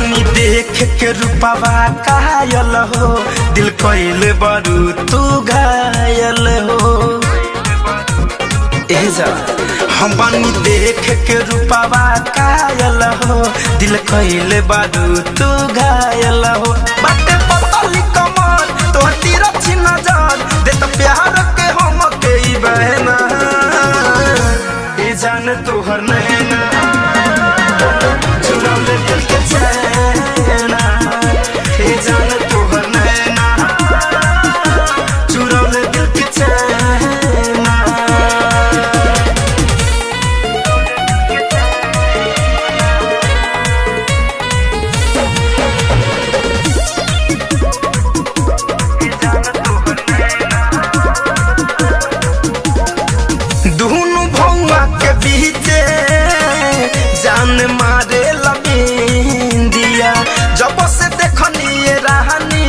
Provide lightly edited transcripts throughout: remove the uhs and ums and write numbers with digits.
बानी देख के रूपवा कायल हो, दिल कइले बरू तू घायल हो। हम बानी देख के रूपवा कायल हो, दिल कइले बरू तू घायल हो। बाटे पतली कमर तो तिरछी नजर दे तो प्यार के हम के बहना ए जान तोहर नैना चुरा ले दिल के चैना। ए जान तोहर नैना चुरा ले दिल के चैना। दुनु भौआ के बीचे जान मारे लबिंदिया, जब से देखनी रानी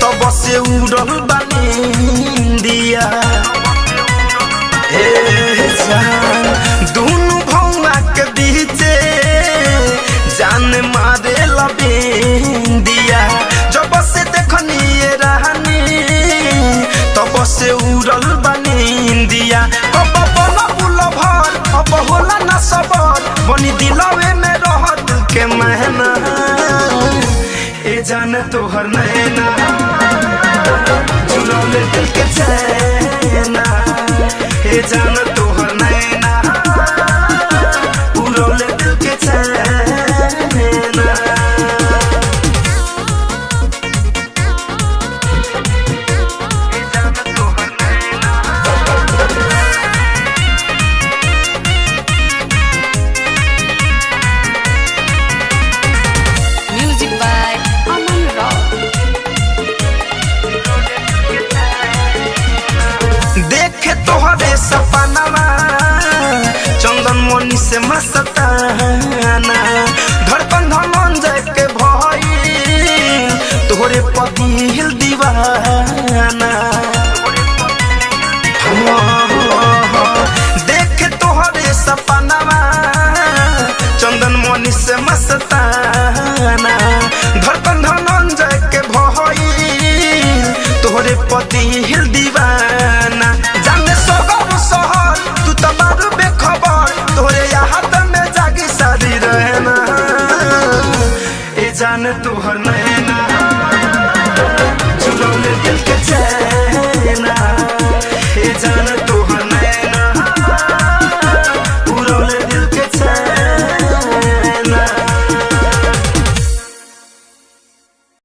तब से उड़ल बनिंदिया। दुनु भौआ के बीचे जान मारे लबिंदिया, जब से देखनी रानी तब से उड़ल बनिंदिया। कब बोला बुला भर अब होला ना सबर, बनी दिलवे में रहत के महना ए जान तोहर नैना चुरा ले दिल के चैना। ए जान तोहर नैना उड़ा ले दिल के चैना। Music by Aman Rao. देखे तोहरे सपनावा चंदन मनी से मस्ताना, धड़कन धनंजय के भई तोहरे पतिल दीवाना। देखे तोहरे सपनावा चंदन मनी से मस्ताना, धड़कन धनंजय के भई तोहरे पतिल दीवाना। जाने सगर सहर तू तो बारू बेखबर, तोहरे याद में जागी सारी रहना ए जान तोहर